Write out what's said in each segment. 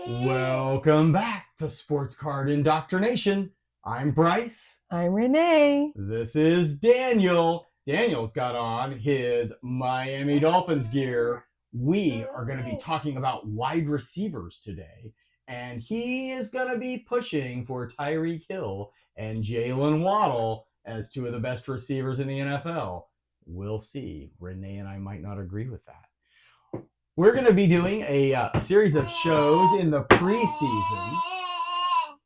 Welcome back to Sports Card Indoctrination. I'm Bryce. I'm Renee. This is Daniel. Daniel's got on his Miami Dolphins gear. We are going to be talking about wide receivers today, and he is going to be pushing for Tyreek Hill and Jalen Waddle as two of the best receivers in the NFL. We'll see. Renee and I might not agree with that. We're going to be doing a series of shows in the preseason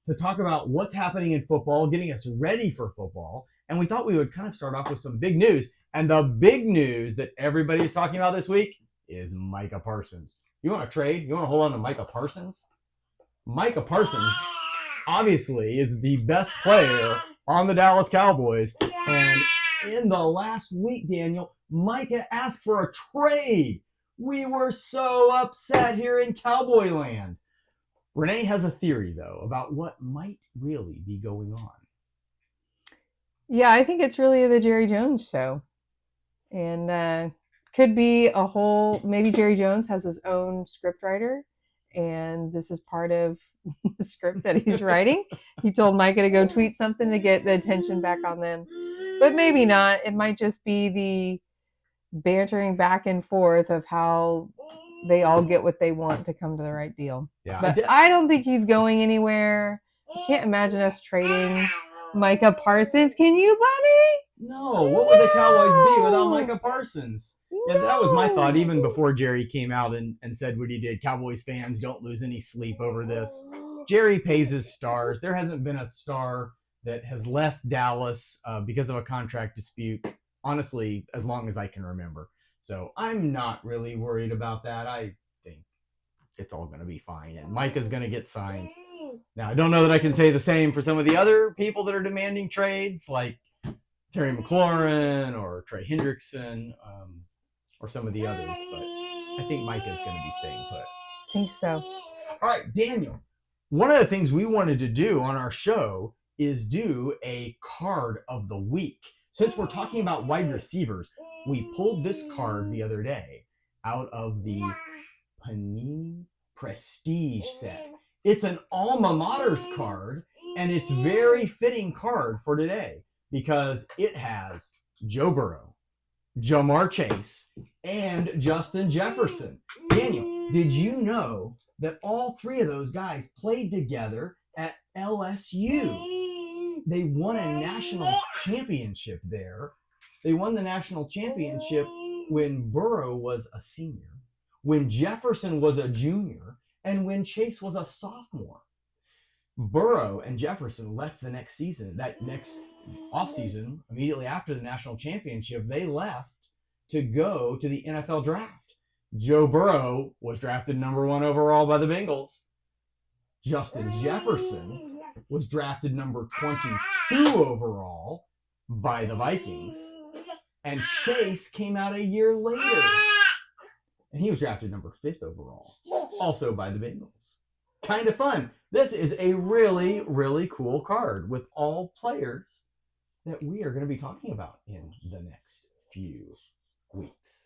to talk about what's happening in football, getting us ready for football. And we thought we would kind of start off with some big news. And the big news that everybody is talking about this week is Micah Parsons. You want to trade? You want to hold on to Micah Parsons? Micah Parsons obviously is the best player on the Dallas Cowboys. And in the last week, Daniel, Micah asked for a trade. We were so upset here in Cowboy Land. Renee has a theory, though, about what might really be going on. Yeah, I think it's really the Jerry Jones show. And could be a whole, maybe Jerry Jones has his own scriptwriter, and this is part of the script that he's writing. He told Micah to go tweet something to get the attention back on them. But maybe not. It might just be the bantering back and forth of how they all get what they want to come to the right deal. Yeah, but I don't think he's going anywhere. I can't imagine us trading Micah Parsons. Can you, buddy? No. What would the Cowboys be without Micah Parsons? No. Yeah, that was my thought even before Jerry came out and said what he did. Cowboys fans, don't lose any sleep over this. Jerry pays his stars. There hasn't been a star that has left Dallas because of a contract dispute, honestly, as long as I can remember. So I'm not really worried about that. I think it's all going to be fine. And Micah's going to get signed. Now, I don't know that I can say the same for some of the other people that are demanding trades, like Terry McLaurin or Trey Hendrickson, or some of the others. But I think Micah's going to be staying put. I think so. All right, Daniel. One of the things we wanted to do on our show is do a card of the week. Since we're talking about wide receivers, we pulled this card the other day out of the Panini Prestige set. It's an alma mater's card, and it's a very fitting card for today because it has Joe Burrow, Jamar Chase, and Justin Jefferson. Daniel, did you know that all three of those guys played together at LSU? They won a national championship there. They won the national championship when Burrow was a senior, when Jefferson was a junior, and when Chase was a sophomore. Burrow and Jefferson left the next season, that next offseason, immediately after the national championship, they left to go to the NFL draft. Joe Burrow was drafted number 1 overall by the Bengals. Justin Jefferson was drafted number 22 overall by the Vikings. And Chase came out a year later. And he was drafted number 5th overall, also by the Bengals. Kind of fun. This is a really, really cool card with all players that we are going to be talking about in the next few weeks.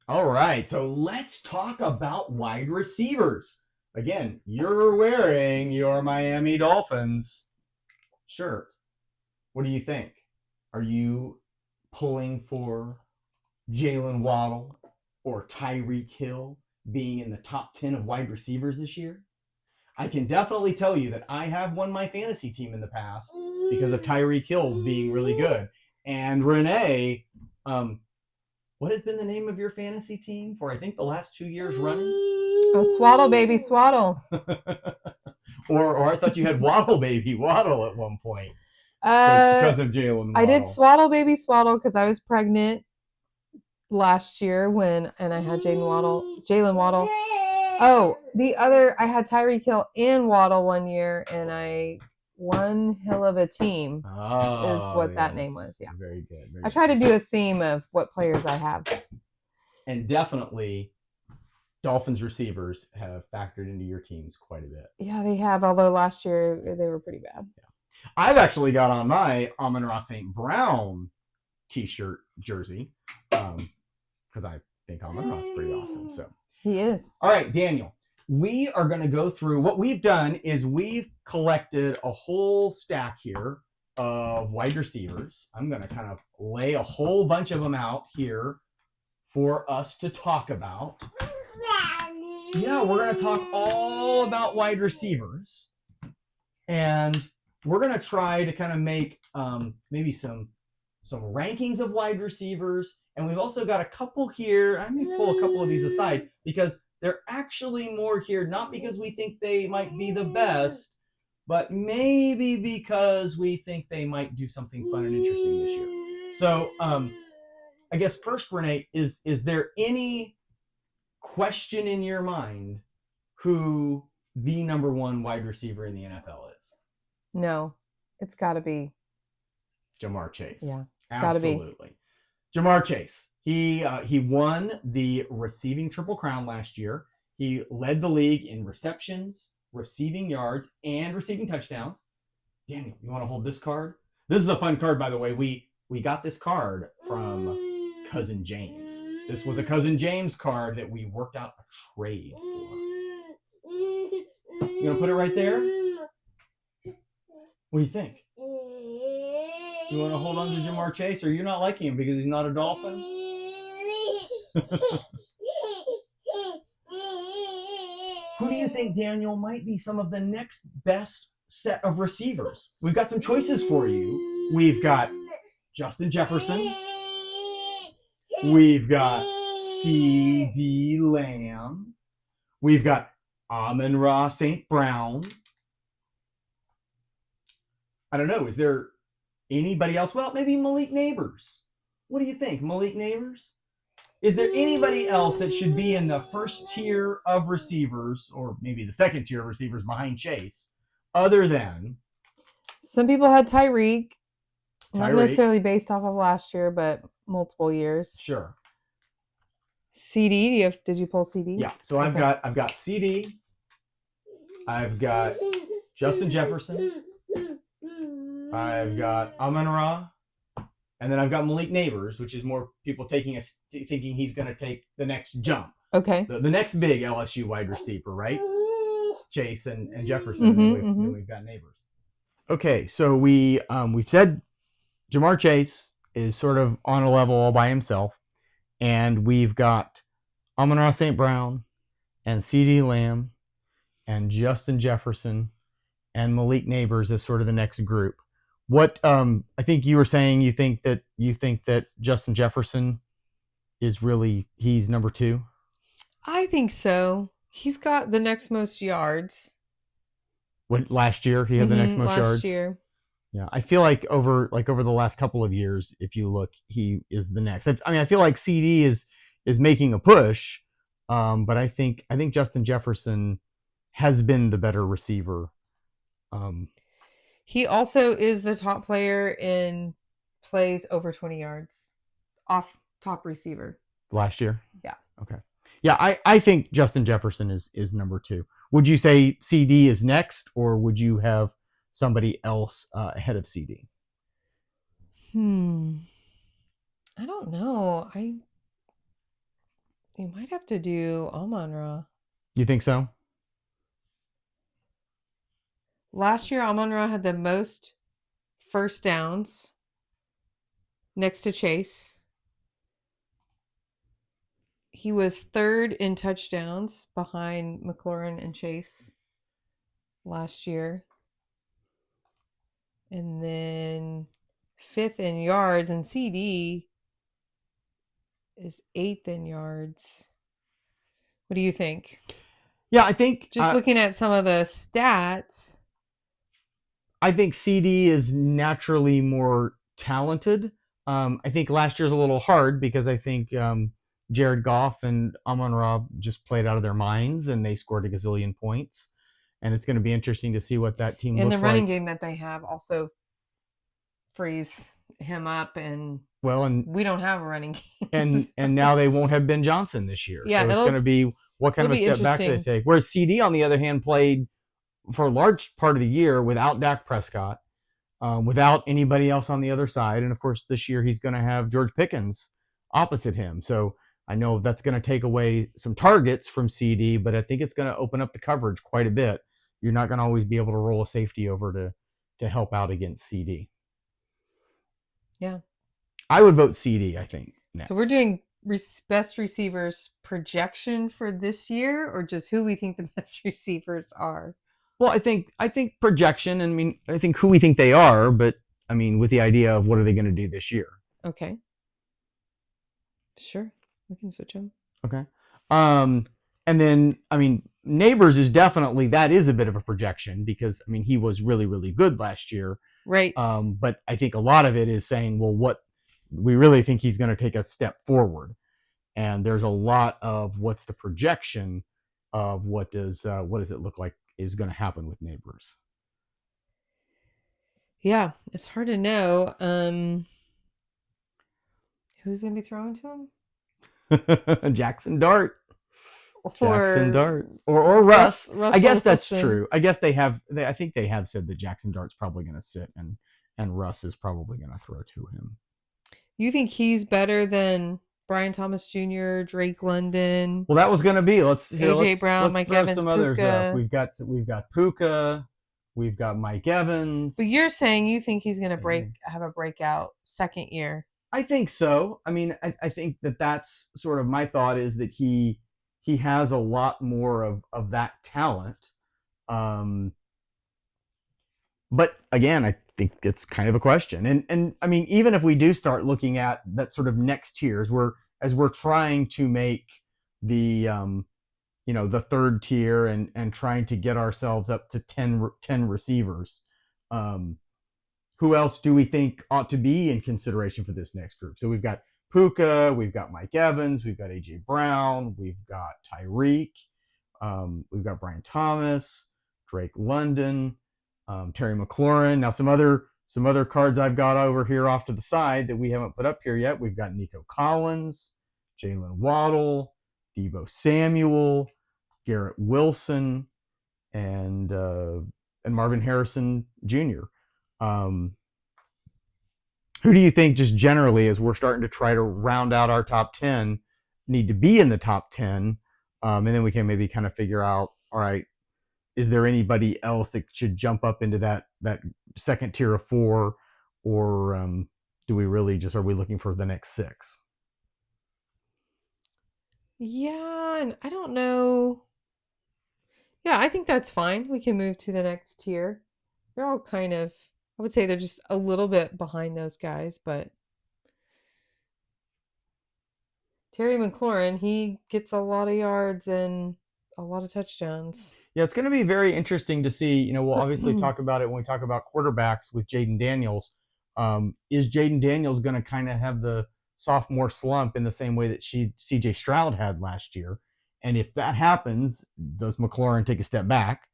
All right, so let's talk about wide receivers. Again, you're wearing your Miami Dolphins shirt. What do you think? Are you pulling for Jalen Waddle or Tyreek Hill being in the top 10 of wide receivers this year? I can definitely tell you that I have won my fantasy team in the past because of Tyreek Hill being really good. And Renee, what has been the name of your fantasy team for, I think, the last 2 years running? Oh, Swaddle, baby, Swaddle. or I thought you had Waddle, baby, Waddle at one point. Because of Jalen Waddle. I did Swaddle, baby, Swaddle because I was pregnant last year and I had Jalen Waddle. Oh, I had Tyreek Hill and Waddle one year, and I one hell of a team is what that name was. Yeah. Very good. I try to do a theme of what players I have. And definitely Dolphins receivers have factored into your teams quite a bit. Yeah, they have, although last year they were pretty bad. Yeah. I've actually got on my Amon-Ra St. Brown t-shirt jersey because because I think Amon-Ra is pretty awesome. So He is. all right, Daniel, we are going to go through what we've done is we've collected a whole stack here of wide receivers. I'm going to kind of lay a whole bunch of them out here for us to talk about. Yeah, we're going to talk all about wide receivers. And we're going to try to kind of make maybe some rankings of wide receivers. And we've also got a couple here. I'm going to pull a couple of these aside because they're actually more here, not because we think they might be the best, but maybe because we think they might do something fun and interesting this year. So I guess first, Renee, is there any question in your mind who the number one wide receiver in the NFL is? No, it's got to be Jamar Chase. Yeah, it's absolutely. Jamar Chase. He won the receiving triple crown last year. He led the league in receptions, receiving yards, and receiving touchdowns. Daniel, you want to hold this card? This is a fun card, by the way. We got this card from Cousin James. This was a Cousin James card that we worked out a trade for. You gonna put it right there? What do you think? You want to hold on to Jamar Chase, or you're not liking him because he's not a Dolphin? Who do you think, Daniel, might be some of the next best set of receivers? We've got some choices for you. We've got Justin Jefferson. We've got CeeDee Lamb. We've got Amon-Ra St. Brown. I don't know. Is there anybody else? Well, maybe Malik Neighbors. What do you think, Malik Neighbors? Is there anybody else that should be in the first tier of receivers, or maybe the second tier of receivers behind Chase, other than? Some people had Tyreek. Not necessarily based off of last year, but multiple years. Sure. CD, did you pull CD? Yeah. So I've got CD. I've got Justin Jefferson. I've got Amon-Ra. And then I've got Malik Neighbors, which is more people thinking he's going to take the next jump. Okay. The next big LSU wide receiver, right? Chase and Jefferson. And then we've got Neighbors. Okay, so we've said Jamar Chase is sort of on a level all by himself. And we've got Amon-Ra St. Brown and CeeDee Lamb and Justin Jefferson and Malik Neighbors as sort of the next group. What I think you were saying, you think that Justin Jefferson is he's number 2? I think so. He's got the next most yards. What, last year he had the next most yards? Last year. Yeah, I feel like over the last couple of years, if you look, he is the next. I mean, I feel like CD is making a push, but I think Justin Jefferson has been the better receiver. He also is the top player in plays over 20 yards, off top receiver. Last year? Yeah. Okay. Yeah, I think Justin Jefferson is number 2. Would you say CD is next, or would you have somebody else ahead of CD? I don't know. You might have to do Amon-Ra. You think so? Last year, Amon-Ra had the most first downs next to Chase. He was 3rd in touchdowns behind McLaurin and Chase last year. And then 5th in yards, and CD is 8th in yards. What do you think? Yeah, I think just looking at some of the stats, I think CD is naturally more talented. I think last year's a little hard because I think Jared Goff and Amon-Ra just played out of their minds and they scored a gazillion points. And it's going to be interesting to see what that team looks like. And the running game that they have also frees him up, and we don't have a running game. And now they won't have Ben Johnson this year. Yeah, so it's going to be what kind of a step back do they take? Whereas CD, on the other hand, played for a large part of the year without Dak Prescott, without anybody else on the other side. And of course, this year he's going to have George Pickens opposite him. So I know that's going to take away some targets from CD, but I think it's going to open up the coverage quite a bit. You're not going to always be able to roll a safety over to help out against CD. Yeah. I would vote CD, I think, next. So we're doing best receivers projection for this year, or just who we think the best receivers are? Well, I think projection. I mean, I think who we think they are, but I mean, with the idea of what are they going to do this year. Okay. Sure, we can switch them. Okay. And then I mean, Neighbors is definitely, that is a bit of a projection because I mean he was really really good last year. Right. But I think a lot of it is saying, well, what we really think he's going to take a step forward, and there's a lot of what's the projection of what does it look like is going to happen with Neighbors. Yeah, it's hard to know. Who's going to be throwing to him? Jackson Dart. Or Dart. Or Russ. I guess that's Wilson. true. I guess I think they have said that Jackson Dart's probably going to sit and Russ is probably going to throw to him. You think he's better than Brian Thomas Jr., Drake London? Well, that was going to be. AJ Brown, Mike throw Evans, some others up. Puka. We've got Puka, we've got Mike Evans. But you're saying you think he's going to have a breakout second year. I think so. I mean, I think that's sort of my thought, is that he has a lot more of that talent. But again, I think it's kind of a question. And I mean, even if we do start looking at that sort of next tiers, as we're trying to make the the third tier and trying to get ourselves up to 10 receivers. Who else do we think ought to be in consideration for this next group? So we've got Puka, we've got Mike Evans, we've got AJ Brown, we've got Tyreek, we've got Brian Thomas, Drake London, Terry McLaurin. Now some other cards I've got over here off to the side that we haven't put up here yet. We've got Nico Collins, Jalen Waddle, Deebo Samuel, Garrett Wilson, and Marvin Harrison Jr. Who do you think, just generally, as we're starting to try to round out our top 10, need to be in the top 10? And then we can maybe kind of figure out, all right, is there anybody else that should jump up into that second tier of 4, or do we really are we looking for the next 6? Yeah, and I don't know. Yeah, I think that's fine. We can move to the next tier. They're all kind of, I would say they're just a little bit behind those guys, but Terry McLaurin, he gets a lot of yards and a lot of touchdowns. Yeah, it's going to be very interesting to see. We'll obviously talk about it when we talk about quarterbacks with Jaden Daniels. Is Jaden Daniels going to kind of have the sophomore slump in the same way that C.J. Stroud had last year? And if that happens, does McLaurin take a step back?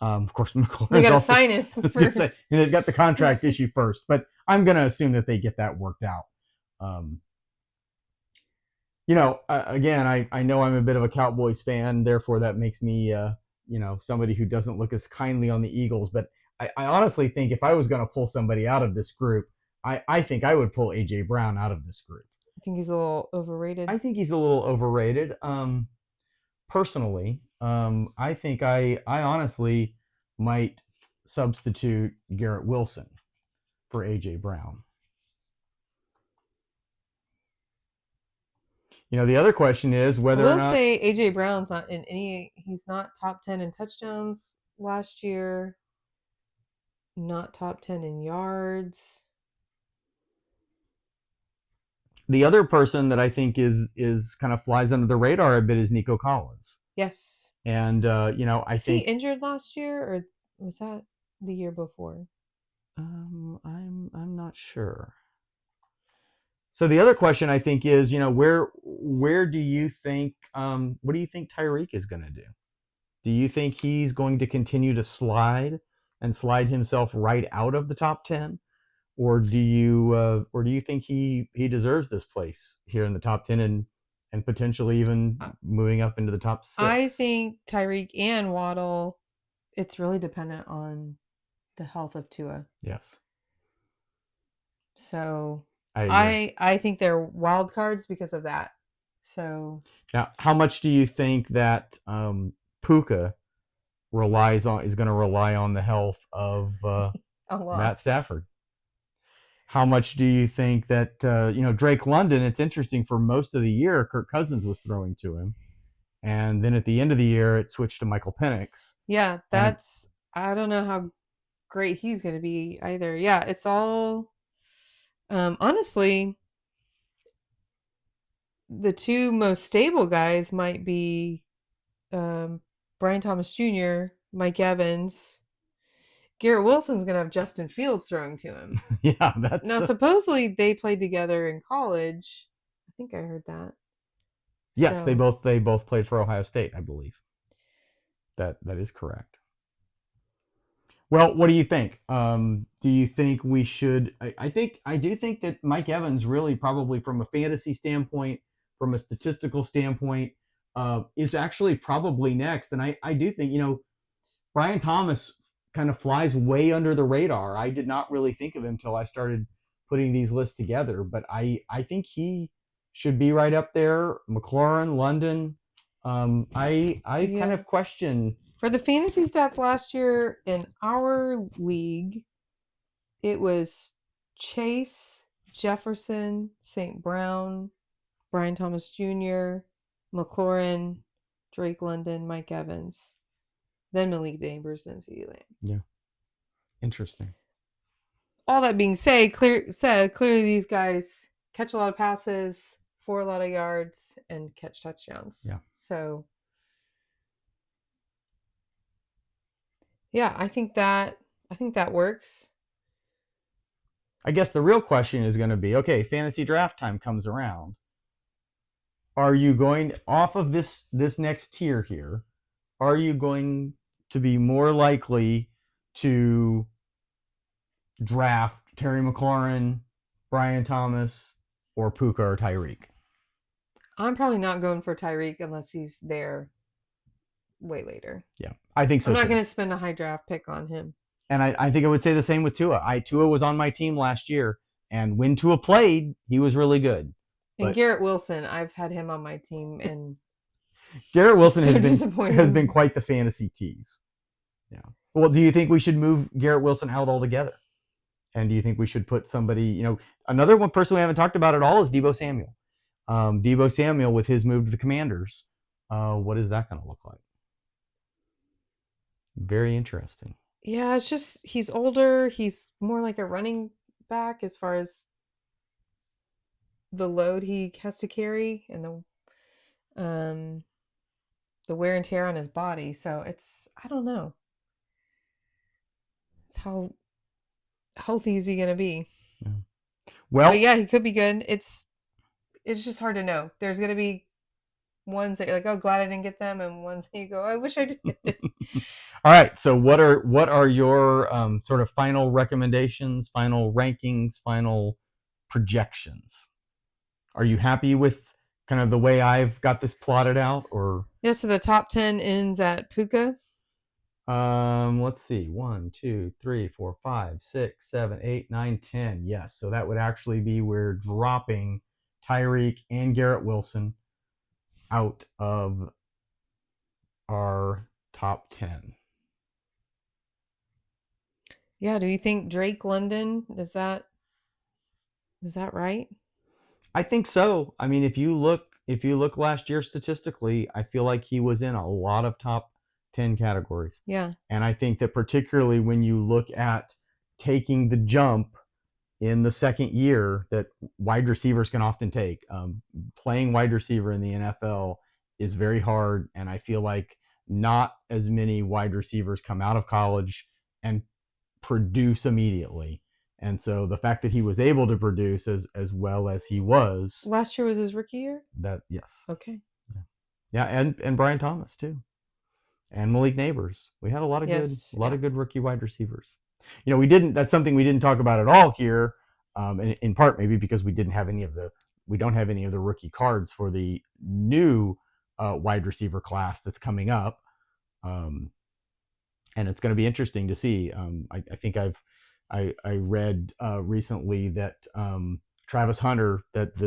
Of course, McLaurin. They got to sign him first. And they've got the contract issue first. But I'm going to assume that they get that worked out. Again, I know I'm a bit of a Cowboys fan, therefore that makes me, somebody who doesn't look as kindly on the Eagles. But I honestly think if I was going to pull somebody out of this group, I think I would pull AJ Brown out of this group. I think he's a little overrated. I think he's a little overrated. Personally, I think I honestly might substitute Garrett Wilson for AJ Brown. The other question is whether or not... We'll say AJ Brown's not in any... He's not top 10 in touchdowns last year. Not top 10 in yards. The other person that I think is kind of flies under the radar a bit is Nico Collins. Yes. And, I think... he injured last year, or was that the year before? I'm not sure. So the other question I think is, where do you think, what do you think Tyreek is going to do? Do you think he's going to continue to slide himself right out of the top 10? Or do you think he deserves this place here in the top 10 and potentially even moving up into the top 6? I think Tyreek and Waddle, it's really dependent on the health of Tua. Yes. So I think they're wild cards because of that. So Now, how much do you think that Puka is going to rely on the health of a lot. Matt Stafford? How much do you think that Drake London? It's interesting, for most of the year, Kirk Cousins was throwing to him, and then at the end of the year, it switched to Michael Penix. Yeah, I don't know how great he's going to be either. Yeah, it's all honestly, the two most stable guys might be Brian Thomas Jr., Mike Evans. Garrett Wilson's going to have Justin Fields throwing to him. Yeah, that's Now, supposedly they played together in college. I think I heard that. yes, So, they both played for Ohio State, I believe. That is correct. Well, what do you think? Do you think we should? I do think that Mike Evans, really, probably from a fantasy standpoint, from a statistical standpoint, is actually probably next. And I do think, Brian Thomas kind of flies way under the radar. I did not really think of him until I started putting these lists together, but I think he should be right up there. McLaurin, London. I kind yeah. of question. For the fantasy stats last year in our league, it was Chase, Jefferson, St. Brown, Brian Thomas Jr., McLaurin, Drake London, Mike Evans, then Malik Neighbors, then CeeDee Lamb. Yeah, interesting. All that being clearly these guys catch a lot of passes, for a lot of yards, and catch touchdowns. Yeah. So, yeah, I think that works. I guess the real question is going to be, okay, fantasy draft time comes around. Are you going off of this next tier here? Are you going to be more likely to draft Terry McLaurin, Brian Thomas, or Puka or Tyreek? I'm probably not going for Tyreek unless he's there way later. Yeah, I think so. I'm not going to spend a high draft pick on him. And I think I would say the same with Tua. Tua was on my team last year, and when Tua played, he was really good. And Garrett Wilson, I've had him on my team, and Garrett Wilson so has been quite the fantasy tease. Yeah. Well, do you think we should move Garrett Wilson out altogether? And do you think we should put somebody, another one person we haven't talked about at all is Deebo Samuel. Deebo Samuel, with his move to the Commanders, what is that going to look like? Very interesting. Yeah, it's just he's older. He's more like a running back as far as the load he has to carry and the wear and tear on his body. So I don't know. It's how healthy is he going to be? Yeah. Well, but yeah, he could be good. It's just hard to know. There's going to be ones that you're like, oh, glad I didn't get them, and ones that you go, I wish I did. All right. So what are your sort of final recommendations, final rankings, final projections? Are you happy with kind of the way I've got this plotted out, or? Yeah. So the top 10 ends at Puka. Let's see. 1, 2, 3, 4, 5, 6, 7, 8, 9, 10. Yes. So that would actually be we're dropping Tyreek and Garrett Wilson out of our top 10. Yeah. Do you think Drake London, is that right? I think so. I mean, if you look last year statistically, I feel like he was in a lot of top 10 categories. Yeah. And I think that particularly when you look at taking the jump in the second year that wide receivers can often take, playing wide receiver in the NFL is very hard. And I feel like not as many wide receivers come out of college and produce immediately. And so the fact that he was able to produce as well as he was. Last year was his rookie year? Yes. Okay. Yeah, and Brian Thomas too. And Malik Neighbors. We had a lot of good rookie wide receivers. That's something we didn't talk about at all here. In part maybe because we don't have any of the rookie cards for the new wide receiver class that's coming up. And it's going to be interesting to see. I think I read recently that Travis Hunter, that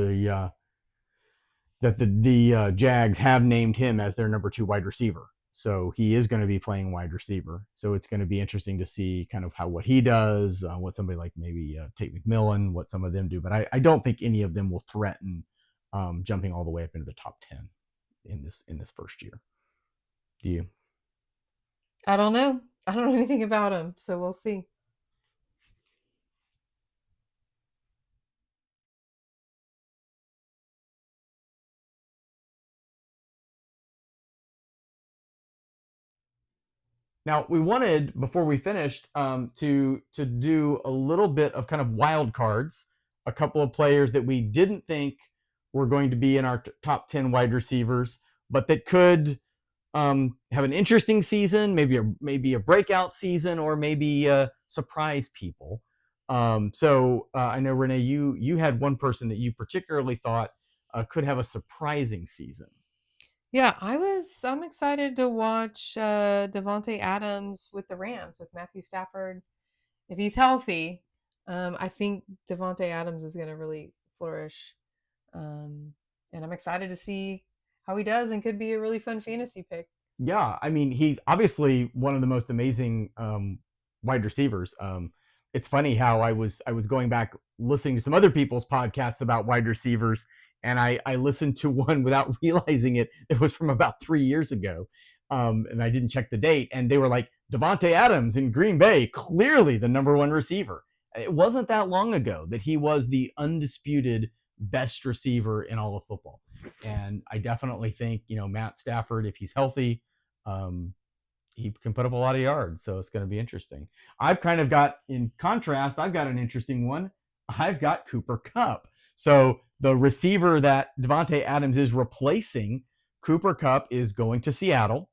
that the Jags have named him as their number 2 wide receiver. So he is going to be playing wide receiver. So it's going to be interesting to see kind of what he does, what somebody like maybe Tate McMillan, what some of them do. But I don't think any of them will threaten jumping all the way up into the top 10 in this first year. Do you? I don't know. I don't know anything about him, so we'll see. Now we wanted before we finished to do a little bit of kind of wild cards, a couple of players that we didn't think were going to be in our top 10 wide receivers, but that could have an interesting season, maybe a breakout season, or maybe surprise people. So I know Renee, you had one person that you particularly thought could have a surprising season. Yeah, I'm excited to watch Devontae Adams with the Rams with Matthew Stafford. If he's healthy, I think Devontae Adams is going to really flourish. And I'm excited to see how he does and could be a really fun fantasy pick. Yeah, I mean, he's obviously one of the most amazing wide receivers. It's funny how I was going back listening to some other people's podcasts about wide receivers, and I listened to one without realizing it. It was from about 3 years ago, and I didn't check the date. And they were like, Devontae Adams in Green Bay, clearly the number 1 receiver. It wasn't that long ago that he was the undisputed best receiver in all of football. And I definitely think, Matt Stafford, if he's healthy, um, he can put up a lot of yards. So it's going to be interesting. I've kind of got, in contrast, I've got an interesting one. I've got Cooper Kupp. So the receiver that Devontae Adams is replacing, Cooper Kupp, is going to Seattle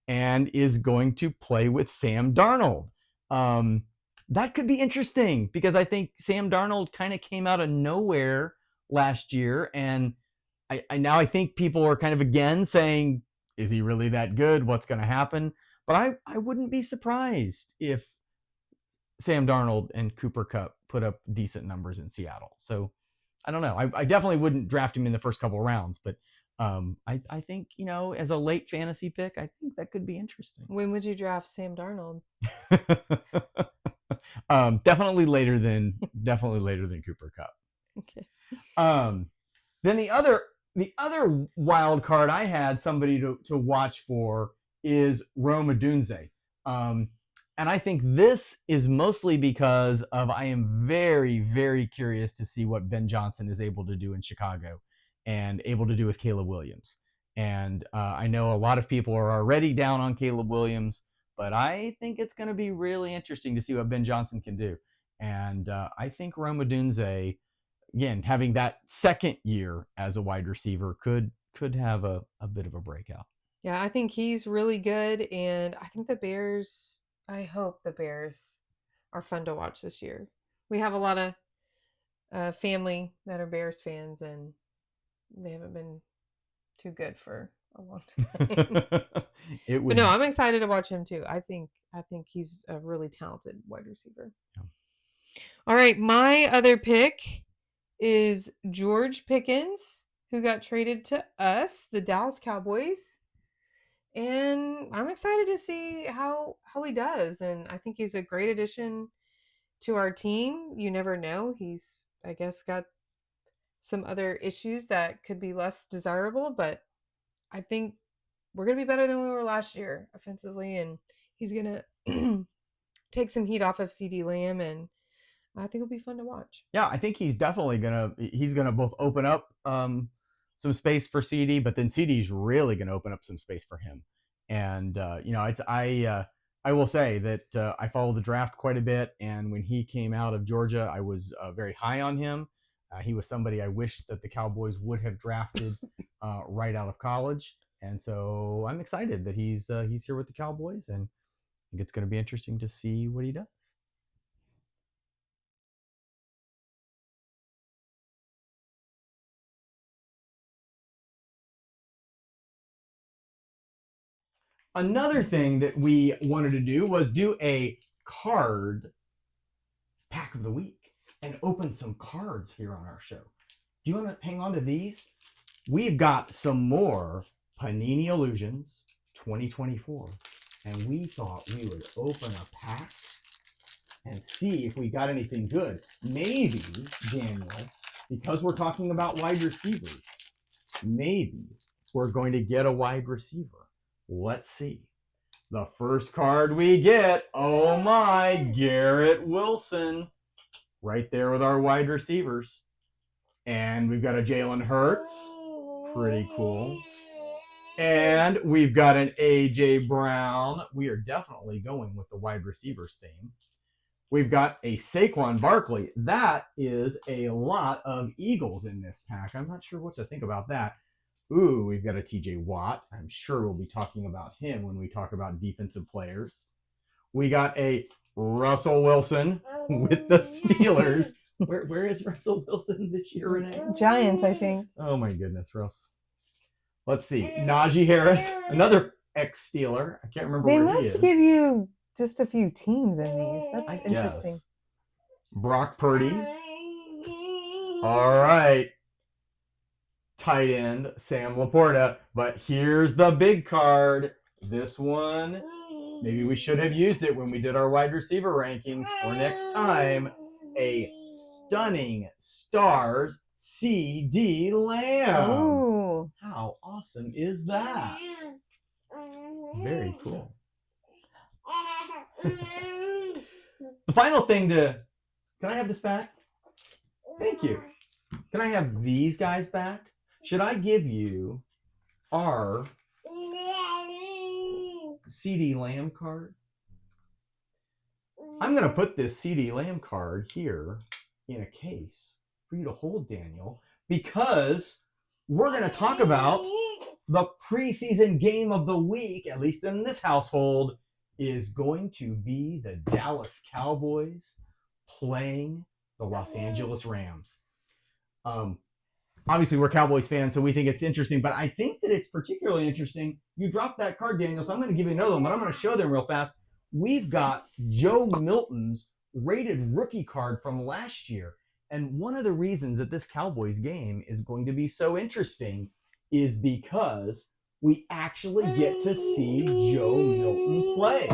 and is going to play with Sam Darnold. That could be interesting because I think Sam Darnold kind of came out of nowhere last year, and I think people are kind of again saying, is he really that good? What's going to happen? But I wouldn't be surprised if Sam Darnold and Cooper Kupp put up decent numbers in Seattle. So I don't know. I definitely wouldn't draft him in the first couple of rounds, but I think, as a late fantasy pick, I think that could be interesting. When would you draft Sam Darnold? Definitely later than Cooper Kupp. Okay. Then the other wild card I had somebody to watch for is Rome Odunze. And I think this is mostly because of I am very, very curious to see what Ben Johnson is able to do in Chicago and able to do with Caleb Williams. And I know a lot of people are already down on Caleb Williams, but I think it's going to be really interesting to see what Ben Johnson can do. And I think Rome Odunze, again, having that second year as a wide receiver, could have a bit of a breakout. Yeah, I think he's really good, and I think I hope the Bears are fun to watch this year. We have a lot of family that are Bears fans, and they haven't been too good for a long time. But no, I'm excited to watch him too. I think he's a really talented wide receiver. Yeah. All right, my other pick is George Pickens, who got traded to us, the Dallas Cowboys. And I'm excited to see how he does. And I think he's a great addition to our team. You never know. He's, I guess, got some other issues that could be less desirable, but I think we're going to be better than we were last year offensively. And he's going to take some heat off of CD Lamb, and I think it'll be fun to watch. Yeah, I think he's definitely gonna both open up some space for CD, but then CD's really gonna open up some space for him. And I will say that I followed the draft quite a bit, and when he came out of Georgia, I was very high on him. He was somebody I wished that the Cowboys would have drafted right out of college, and so I'm excited that he's here with the Cowboys, and I think it's going to be interesting to see what he does. Another thing that we wanted to do was do a card pack of the week and open some cards here on our show. Do you want to hang on to these? we've got some more Panini Illusions 2024. And we thought we would open a pack and see if we got anything good. Maybe, Daniel, because we're talking about wide receivers, maybe we're going to get a wide receiver. Let's see. The first card we get, oh my, Garrett Wilson. Right there with our wide receivers. And we've got a Jalen Hurts. Pretty cool. And we've got an A.J. Brown. We are definitely going with the wide receivers theme. We've got a Saquon Barkley. That is a lot of Eagles in this pack. I'm not sure what to think about that. Ooh, we've got a T.J. Watt. I'm sure we'll be talking about him when we talk about defensive players. We got a Russell Wilson with the Steelers. Where is Russell Wilson this year, Renee? Giants, I think. Oh my goodness, Russ. Let's see. Najee Harris, another ex-Steeler. I can't remember where he is. They must give you just a few teams in these. That's interesting. Yes. Brock Purdy. All right. Tight end, Sam Laporta. But here's the big card. This one, maybe we should have used it when we did our wide receiver rankings for next time. A stunning Stars CD Lamb. Ooh. How awesome is that? Very cool. The final thing can I have this back? Thank you. Can I have these guys back? Should I give you our CD Lamb card? I'm going to put this CD Lamb card here in a case for you to hold, Daniel, because we're going to talk about the preseason game of the week, at least in this household, is going to be the Dallas Cowboys playing the Los Angeles Rams. Obviously, we're Cowboys fans, so we think it's interesting, but I think that it's particularly interesting. You dropped that card, Daniel, so I'm going to give you another one, but I'm going to show them real fast. We've got Joe Milton's rated rookie card from last year. And one of the reasons that this Cowboys game is going to be so interesting is because we actually get to see Joe Milton play.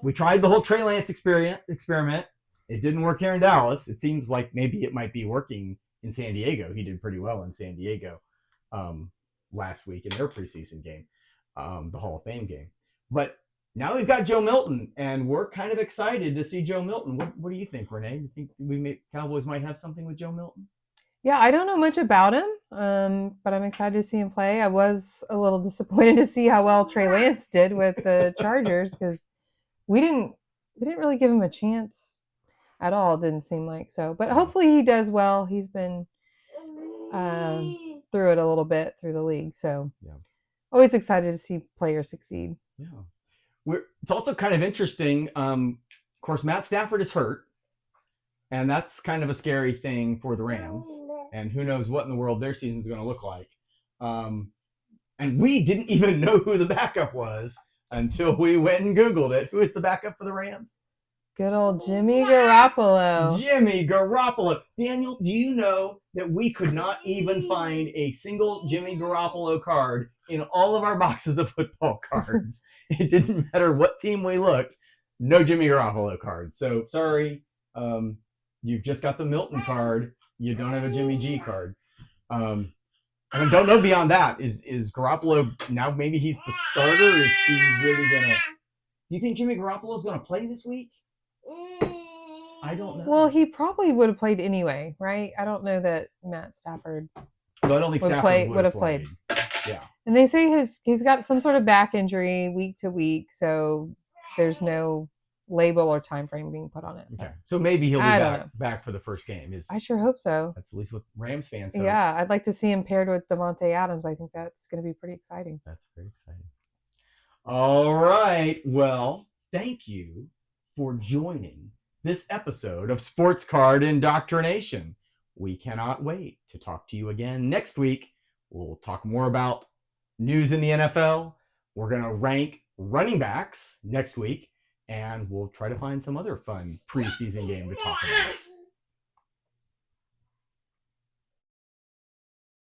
We tried the whole Trey Lance experiment. It didn't work here in Dallas. It seems like maybe it might be working in San Diego. He did pretty well in San Diego last week in their preseason game, the Hall of Fame game. But now we've got Joe Milton, and we're kind of excited to see Joe Milton. What do you think, Renee? Do you think Cowboys might have something with Joe Milton? Yeah, I don't know much about him, but I'm excited to see him play. I was a little disappointed to see how well Trey Lance did with the Chargers because we didn't really give him a chance at all. It didn't seem like so, but hopefully he does well. He's been through it a little bit through the league, so always excited to see players succeed. Yeah. It's also kind of interesting. Of course, Matt Stafford is hurt, and that's kind of a scary thing for the Rams. And who knows what in the world their season is going to look like. And we didn't even know who the backup was until we went and Googled it. Who is the backup for the Rams? Good old Jimmy Garoppolo. Jimmy Garoppolo. Daniel, do you know that we could not even find a single Jimmy Garoppolo card in all of our boxes of football cards? It didn't matter what team we looked. No Jimmy Garoppolo card. So, sorry. You've just got the Milton card. You don't have a Jimmy G card. I don't know beyond that. Is Garoppolo, now maybe he's the starter? Is he really going to... Do you think Jimmy Garoppolo is going to play this week? I don't know. Well, he probably would have played anyway, right? I don't know that Matt Stafford No, I don't think Stafford would have played. Yeah. And they say he's got some sort of back injury week to week, so there's no label or time frame being put on it. So. Okay. So maybe he'll be back for the first game. I sure hope so. That's at least what Rams fans hope. Yeah, I'd like to see him paired with Devontae Adams. I think that's going to be pretty exciting. That's very exciting. All right. Well, thank you for joining this episode of Sports Card Indoctrination. We cannot wait to talk to you again next week. We'll talk more about news in the NFL. We're going to rank running backs next week, and we'll try to find some other fun preseason game to talk about.